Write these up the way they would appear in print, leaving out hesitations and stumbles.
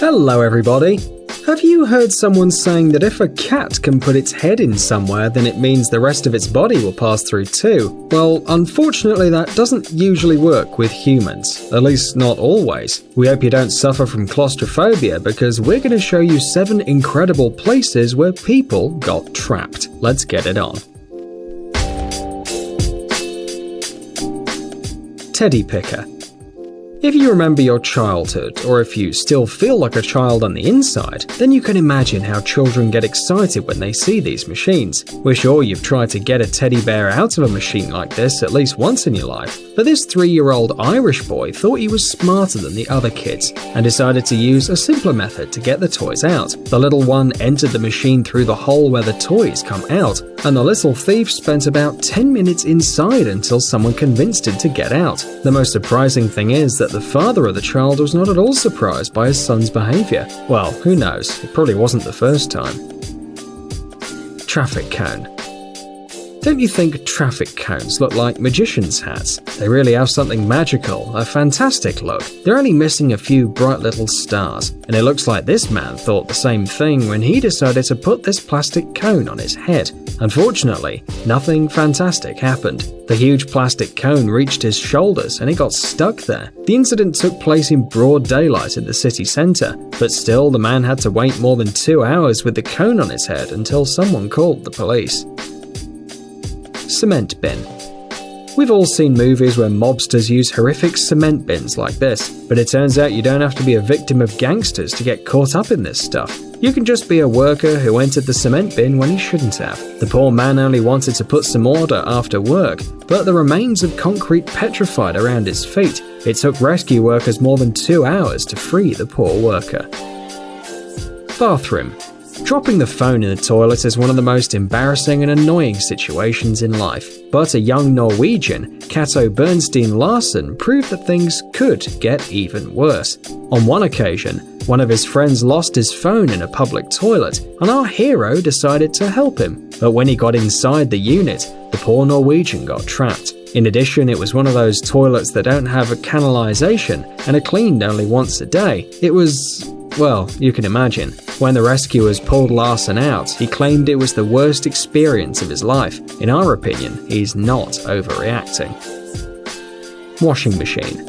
Hello everybody! Have you heard someone saying that if a cat can put its head in somewhere, then it means the rest of its body will pass through too? Well, unfortunately that doesn't usually work with humans, at least not always. We hope you don't suffer from claustrophobia because we're going to show you 7 incredible places where people got trapped. Let's get it on. Teddy picker. If you remember your childhood, or if you still feel like a child on the inside, then you can imagine how children get excited when they see these machines. We're sure you've tried to get a teddy bear out of a machine like this at least once in your life, but this 3-year-old Irish boy thought he was smarter than the other kids, and decided to use a simpler method to get the toys out. The little one entered the machine through the hole where the toys come out, and the little thief spent about 10 minutes inside until someone convinced him to get out. The most surprising thing is that the father of the child was not at all surprised by his son's behavior. Well, who knows, it probably wasn't the first time. Traffic cone. Don't you think traffic cones look like magician's hats? They really have something magical, a fantastic look. They're only missing a few bright little stars, and it looks like this man thought the same thing when he decided to put this plastic cone on his head. Unfortunately, nothing fantastic happened. The huge plastic cone reached his shoulders and it got stuck there. The incident took place in broad daylight in the city centre, but still the man had to wait more than 2 hours with the cone on his head until someone called the police. Cement bin. We've all seen movies where mobsters use horrific cement bins like this, but it turns out you don't have to be a victim of gangsters to get caught up in this stuff. You can just be a worker who entered the cement bin when he shouldn't have. The poor man only wanted to put some order after work, but the remains of concrete petrified around his feet. It took rescue workers more than 2 hours to free the poor worker. Bathroom. Dropping the phone in the toilet is one of the most embarrassing and annoying situations in life, but a young Norwegian, Cato Bernstein Larsen, proved that things could get even worse. On one occasion, one of his friends lost his phone in a public toilet, and our hero decided to help him. But when he got inside the unit, the poor Norwegian got trapped. In addition, it was one of those toilets that don't have a canalization and are cleaned only once a day. It was... well, you can imagine. When the rescuers pulled Larsen out, he claimed it was the worst experience of his life. In our opinion, he's not overreacting. Washing machine.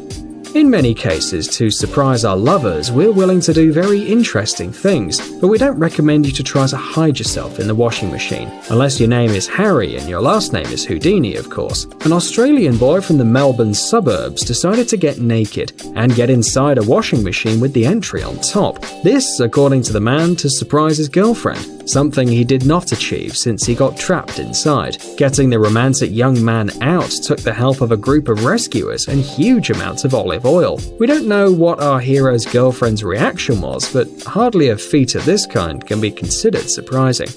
In many cases, to surprise our lovers, we're willing to do very interesting things, but we don't recommend you to try to hide yourself in the washing machine, unless your name is Harry and your last name is Houdini, of course. An Australian boy from the Melbourne suburbs decided to get naked and get inside a washing machine with the entry on top. This, according to the man, to surprise his girlfriend, something he did not achieve since he got trapped inside. Getting the romantic young man out took the help of a group of rescuers and huge amounts of olive oil. We don't know what our hero's girlfriend's reaction was, but hardly a feat of this kind can be considered surprising.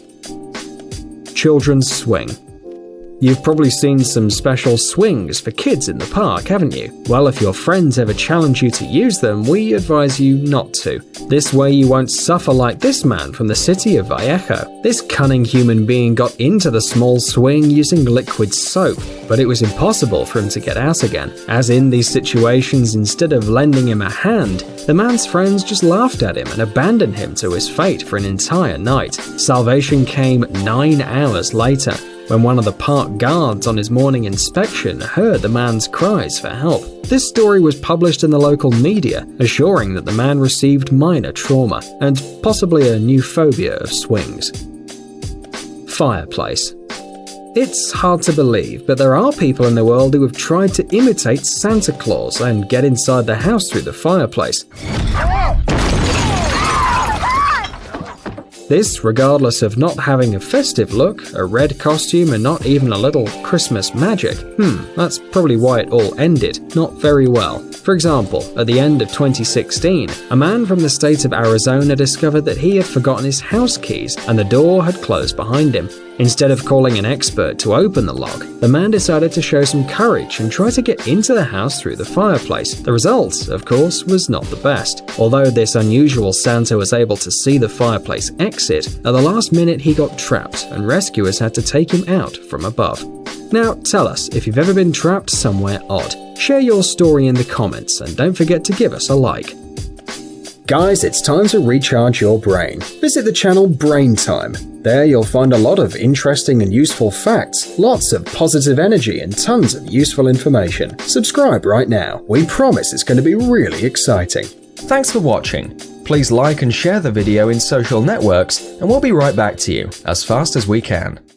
Children's swing. You've probably seen some special swings for kids in the park, haven't you? Well, if your friends ever challenge you to use them, we advise you not to. This way you won't suffer like this man from the city of Vallejo. This cunning human being got into the small swing using liquid soap, but it was impossible for him to get out again. As in these situations, instead of lending him a hand, the man's friends just laughed at him and abandoned him to his fate for an entire night. Salvation came 9 hours later, when one of the park guards on his morning inspection heard the man's cries for help. This story was published in the local media, assuring that the man received minor trauma and possibly a new phobia of swings. Fireplace. It's hard to believe, but there are people in the world who have tried to imitate Santa Claus and get inside the house through the fireplace. This, regardless of not having a festive look, a red costume, and not even a little Christmas magic. That's probably why it all ended not very well. For example, at the end of 2016, a man from the state of Arizona discovered that he had forgotten his house keys and the door had closed behind him. Instead of calling an expert to open the lock, the man decided to show some courage and try to get into the house through the fireplace. The result, of course, was not the best. Although this unusual Santa was able to see the fireplace exit, at the last minute he got trapped and rescuers had to take him out from above. Now, tell us if you've ever been trapped somewhere odd. Share your story in the comments and don't forget to give us a like. Guys, it's time to recharge your brain. Visit the channel Brain Time. There you'll find a lot of interesting and useful facts, lots of positive energy, and tons of useful information. Subscribe right now. We promise it's going to be really exciting. Thanks for watching. Please like and share the video in social networks, and we'll be right back to you as fast as we can.